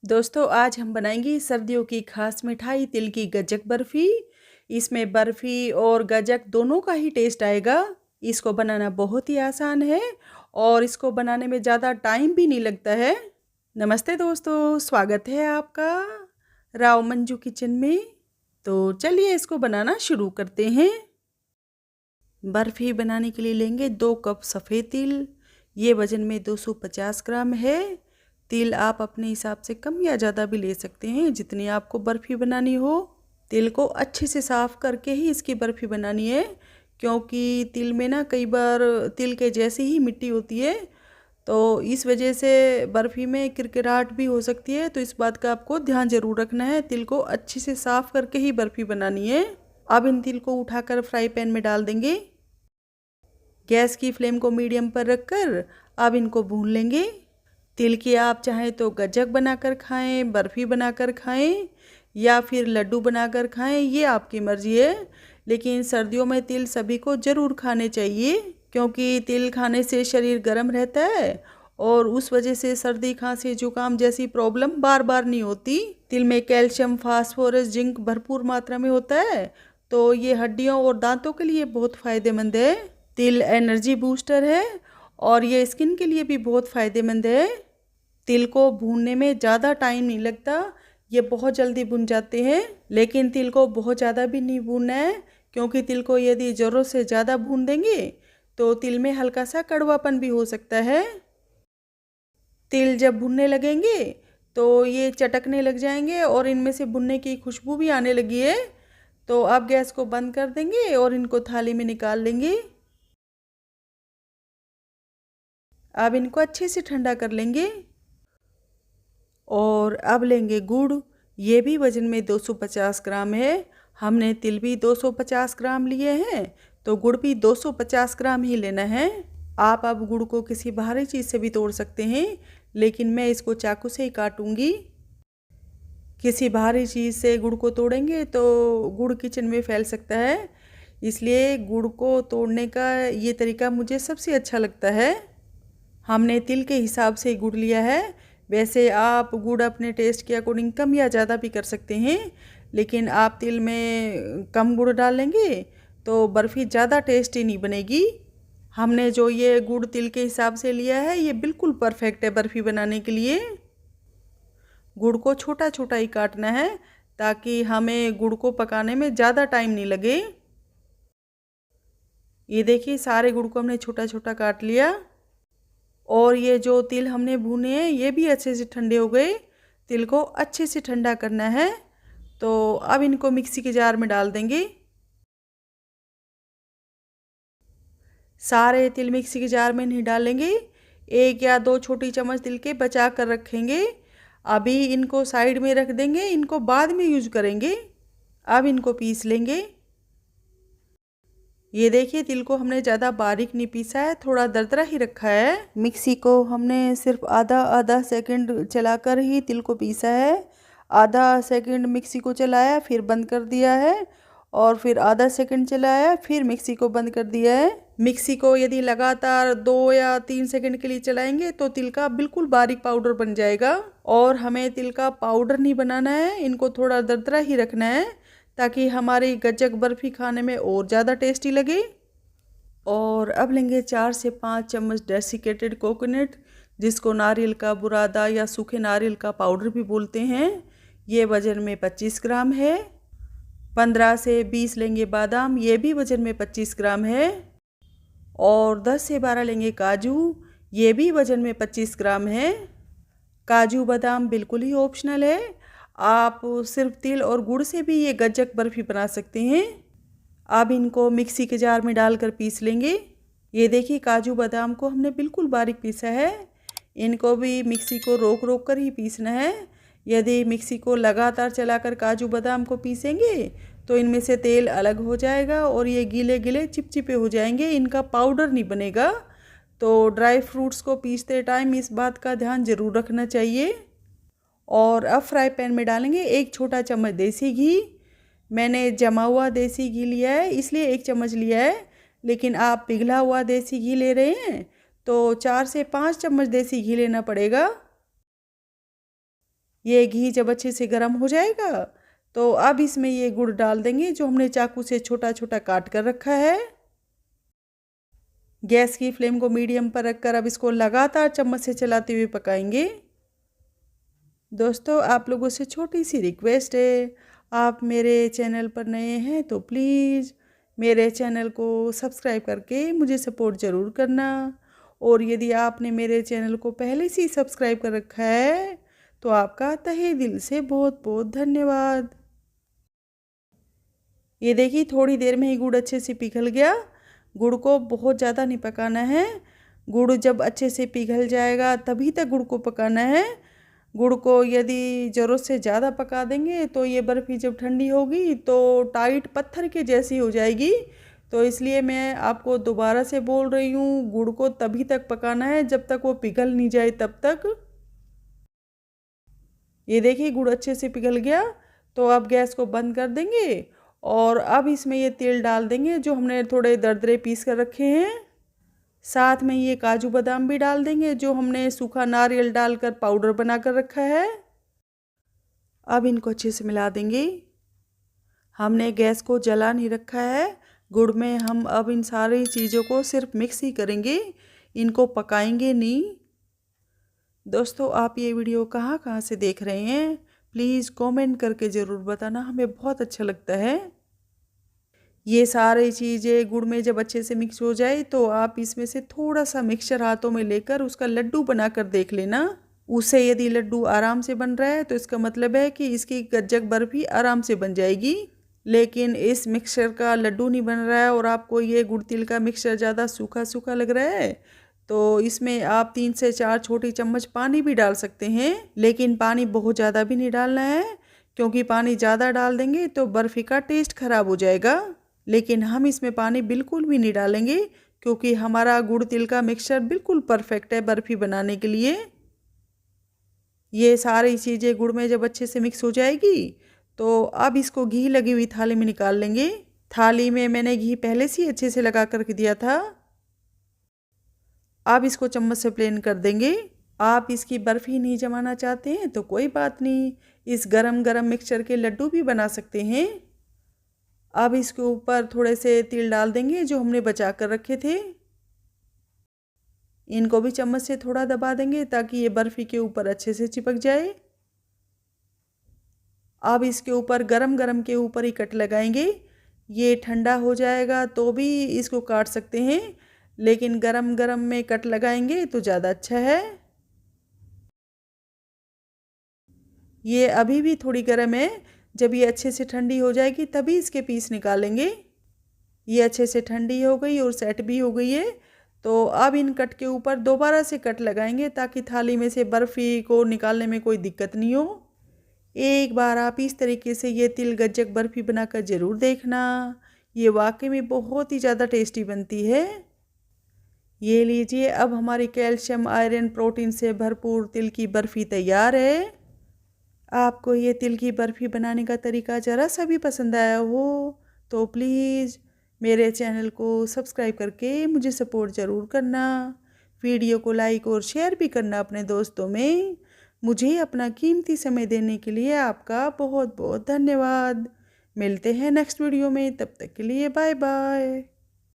दोस्तों आज हम बनाएंगे सर्दियों की खास मिठाई तिल की गज्जक बर्फ़ी। इसमें बर्फ़ी और गज्जक दोनों का ही टेस्ट आएगा। इसको बनाना बहुत ही आसान है और इसको बनाने में ज़्यादा टाइम भी नहीं लगता है। नमस्ते दोस्तों, स्वागत है आपका राव मंजू किचन में। तो चलिए इसको बनाना शुरू करते हैं। बर्फ़ी बनाने के लिए लेंगे 2 कप सफ़ेद तिल। ये वज़न में 250 ग्राम है। तिल आप अपने हिसाब से कम या ज़्यादा भी ले सकते हैं, जितनी आपको बर्फ़ी बनानी हो। तिल को अच्छे से साफ़ करके ही इसकी बर्फ़ी बनानी है, क्योंकि तिल में ना कई बार तिल के जैसी ही मिट्टी होती है, तो इस वजह से बर्फ़ी में किरकिराहट भी हो सकती है। तो इस बात का आपको ध्यान ज़रूर रखना है, तिल को अच्छे से साफ़ करके ही बर्फ़ी बनानी है। अब इन तिल को उठाकर फ्राई पैन में डाल देंगे। गैस की फ्लेम को मीडियम पर रखकर अब इनको भून लेंगे। तिल की आप चाहें तो गज्जक बनाकर खाएं, बर्फ़ी बनाकर खाएं या फिर लड्डू बनाकर खाएं, ये आपकी मर्ज़ी है। लेकिन सर्दियों में तिल सभी को ज़रूर खाने चाहिए, क्योंकि तिल खाने से शरीर गर्म रहता है और उस वजह से सर्दी खांसी जुकाम जैसी प्रॉब्लम बार बार नहीं होती। तिल में कैल्शियम, फास्फोरस, जिंक भरपूर मात्रा में होता है, तो ये हड्डियों और दांतों के लिए बहुत फ़ायदेमंद है। तिल एनर्जी बूस्टर है और ये स्किन के लिए भी बहुत फ़ायदेमंद है। तिल को भूनने में ज़्यादा टाइम नहीं लगता, ये बहुत जल्दी भुन जाते हैं। लेकिन तिल को बहुत ज़्यादा भी नहीं भूनना है, क्योंकि तिल को यदि ज़रूरत से ज़्यादा भून देंगे तो तिल में हल्का सा कड़वापन भी हो सकता है। तिल जब भुनने लगेंगे तो ये चटकने लग जाएंगे और इनमें से भुनने की खुशबू भी आने लगी है। तो अब गैस को बंद कर देंगे और इनको थाली में निकाल लेंगे। अब इनको अच्छे से ठंडा कर लेंगे और अब लेंगे गुड़। ये भी वज़न में 250 ग्राम है। हमने तिल भी 250 ग्राम लिए हैं, तो गुड़ भी 250 ग्राम ही लेना है। आप अब गुड़ को किसी बाहरी चीज़ से भी तोड़ सकते हैं, लेकिन मैं इसको चाकू से ही काटूंगी। किसी बाहरी चीज़ से गुड़ को तोड़ेंगे तो गुड़ किचन में फैल सकता है, इसलिए गुड़ को तोड़ने का ये तरीका मुझे सबसे अच्छा लगता है। हमने तिल के हिसाब से गुड़ लिया है। वैसे आप गुड़ अपने टेस्ट के अकॉर्डिंग कम या ज़्यादा भी कर सकते हैं, लेकिन आप तिल में कम गुड़ डालेंगे तो बर्फ़ी ज़्यादा टेस्टी नहीं बनेगी। हमने जो ये गुड़ तिल के हिसाब से लिया है, ये बिल्कुल परफेक्ट है बर्फ़ी बनाने के लिए। गुड़ को छोटा छोटा ही काटना है, ताकि हमें गुड़ को पकाने में ज़्यादा टाइम नहीं लगे। ये देखिए, सारे गुड़ को हमने छोटा छोटा काट लिया और ये जो तिल हमने भुने हैं ये भी अच्छे से ठंडे हो गए। तिल को अच्छे से ठंडा करना है, तो अब इनको मिक्सी के जार में डाल देंगे। सारे तिल मिक्सी के जार में नहीं डालेंगे, 1 या 2 छोटी चम्मच तिल के बचा कर रखेंगे। अभी इनको साइड में रख देंगे, इनको बाद में यूज करेंगे। अब इनको पीस लेंगे। ये देखिए, तिल को हमने ज़्यादा बारीक नहीं पीसा है, थोड़ा दरदरा ही रखा है। मिक्सी को हमने सिर्फ आधा आधा सेकंड चलाकर ही तिल को पीसा है। आधा सेकंड मिक्सी को चलाया, फिर बंद कर दिया है, और फिर आधा सेकंड चलाया, फिर मिक्सी को बंद कर दिया है। मिक्सी को यदि लगातार 2 या 3 सेकंड के लिए चलाएंगे तो तिल का बिल्कुल बारीक पाउडर बन जाएगा। और हमें तिल का पाउडर नहीं बनाना है, इनको थोड़ा दरदरा ही रखना है, ताकि हमारी गज्जक बर्फ़ी खाने में और ज़्यादा टेस्टी लगे। और अब लेंगे 4 से 5 चम्मच डेसिकेटेड कोकोनट, जिसको नारियल का बुरादा या सूखे नारियल का पाउडर भी बोलते हैं। ये वज़न में 25 ग्राम है। 15 से 20 लेंगे बादाम, ये भी वज़न में 25 ग्राम है। और 10 से 12 लेंगे काजू, ये भी वज़न में 25 ग्राम है। काजू बादाम बिल्कुल ही ऑप्शनल है, आप सिर्फ तिल और गुड़ से भी ये गज्जक बर्फ़ी बना सकते हैं। अब इनको मिक्सी के जार में डालकर पीस लेंगे। ये देखिए, काजू बादाम को हमने बिल्कुल बारीक पीसा है। इनको भी मिक्सी को रोक रोक कर ही पीसना है। यदि मिक्सी को लगातार चलाकर काजू बादाम को पीसेंगे तो इनमें से तेल अलग हो जाएगा और ये गीले गीले चिपचिपे हो जाएंगे, इनका पाउडर नहीं बनेगा। तो ड्राई फ्रूट्स को पीसते टाइम इस बात का ध्यान ज़रूर रखना चाहिए। और अब फ्राई पैन में डालेंगे 1 छोटा चम्मच देसी घी। मैंने जमा हुआ देसी घी लिया है, इसलिए 1 चम्मच लिया है, लेकिन आप पिघला हुआ देसी घी ले रहे हैं तो 4 से 5 चम्मच देसी घी लेना पड़ेगा। ये घी जब अच्छे से गर्म हो जाएगा तो अब इसमें ये गुड़ डाल देंगे जो हमने चाकू से छोटा छोटा काट कर रखा है। गैस की फ्लेम को मीडियम पर रखकर अब इसको लगातार चम्मच से चलाते हुए पकाएंगे। दोस्तों, आप लोगों से छोटी सी रिक्वेस्ट है, आप मेरे चैनल पर नए हैं तो प्लीज़ मेरे चैनल को सब्सक्राइब करके मुझे सपोर्ट ज़रूर करना। और यदि आपने मेरे चैनल को पहले से ही सब्सक्राइब कर रखा है तो आपका तहे दिल से बहुत बहुत धन्यवाद। ये देखिए, थोड़ी देर में ही गुड़ अच्छे से पिघल गया। गुड़ को बहुत ज़्यादा नहीं पकाना है। गुड़ जब अच्छे से पिघल जाएगा तभी तक गुड़ को पकाना है। गुड़ को यदि ज़रूरत से ज़्यादा पका देंगे तो ये बर्फ़ी जब ठंडी होगी तो टाइट पत्थर के जैसी हो जाएगी। तो इसलिए मैं आपको दोबारा से बोल रही हूँ, गुड़ को तभी तक पकाना है जब तक वो पिघल नहीं जाए तब तक। ये देखिए, गुड़ अच्छे से पिघल गया तो अब गैस को बंद कर देंगे और अब इसमें ये तेल डाल देंगे जो हमने थोड़े दरदरे पीस कर रखे हैं। साथ में ये काजू बादाम भी डाल देंगे जो हमने सूखा नारियल डालकर पाउडर बना कर रखा है। अब इनको अच्छे से मिला देंगे। हमने गैस को जला नहीं रखा है। गुड़ में हम अब इन सारी चीज़ों को सिर्फ मिक्स ही करेंगे, इनको पकाएंगे नहीं। दोस्तों, आप ये वीडियो कहाँ कहाँ से देख रहे हैं प्लीज़ कमेंट करके ज़रूर बताना, हमें बहुत अच्छा लगता है। ये सारी चीज़ें गुड़ में जब अच्छे से मिक्स हो जाए तो आप इसमें से थोड़ा सा मिक्सचर हाथों में लेकर उसका लड्डू बनाकर देख लेना। उससे यदि लड्डू आराम से बन रहा है तो इसका मतलब है कि इसकी गज्जक बर्फ़ी आराम से बन जाएगी। लेकिन इस मिक्सचर का लड्डू नहीं बन रहा है और आपको ये गुड़ तिल का मिक्सचर ज़्यादा सूखा सूखा लग रहा है तो इसमें आप 3 से 4 छोटी चम्मच पानी भी डाल सकते हैं। लेकिन पानी बहुत ज़्यादा भी नहीं डालना है क्योंकि पानी ज़्यादा डाल देंगे तो बर्फ़ी का टेस्ट ख़राब हो जाएगा। लेकिन हम इसमें पानी बिल्कुल भी नहीं डालेंगे क्योंकि हमारा गुड़ तिल का मिक्सचर बिल्कुल परफेक्ट है बर्फ़ी बनाने के लिए। ये सारी चीज़ें गुड़ में जब अच्छे से मिक्स हो जाएगी तो अब इसको घी लगी हुई थाली में निकाल लेंगे। थाली में मैंने घी पहले से ही अच्छे से लगा कर दिया था। अब इसको चम्मच से प्लेन कर देंगे। आप इसकी बर्फ़ी नहीं जमाना चाहते हैं तो कोई बात नहीं, इस गरम गरम मिक्सचर के लड्डू भी बना सकते हैं। अब इसके ऊपर थोड़े से तिल डाल देंगे जो हमने बचा कर रखे थे। इनको भी चम्मच से थोड़ा दबा देंगे ताकि ये बर्फ़ी के ऊपर अच्छे से चिपक जाए। अब इसके ऊपर गरम गरम के ऊपर ही कट लगाएंगे। ये ठंडा हो जाएगा तो भी इसको काट सकते हैं, लेकिन गरम गरम में कट लगाएंगे तो ज़्यादा अच्छा है। ये अभी भी थोड़ी गर्म है, जब ये अच्छे से ठंडी हो जाएगी तभी इसके पीस निकालेंगे। ये अच्छे से ठंडी हो गई और सेट भी हो गई है तो अब इन कट के ऊपर दोबारा से कट लगाएंगे ताकि थाली में से बर्फ़ी को निकालने में कोई दिक्कत नहीं हो। एक बार आप इस तरीके से ये तिल गज्जक बर्फ़ी बनाकर ज़रूर देखना, ये वाकई में बहुत ही ज़्यादा टेस्टी बनती है। ये लीजिए, अब हमारी कैल्शियम आयरन प्रोटीन से भरपूर तिल की बर्फ़ी तैयार है। आपको ये तिल की बर्फ़ी बनाने का तरीका ज़रा सा भी पसंद आया हो तो प्लीज़ मेरे चैनल को सब्सक्राइब करके मुझे सपोर्ट ज़रूर करना। वीडियो को लाइक और शेयर भी करना अपने दोस्तों में। मुझे अपना कीमती समय देने के लिए आपका बहुत बहुत धन्यवाद। मिलते हैं नेक्स्ट वीडियो में, तब तक के लिए बाय बाय।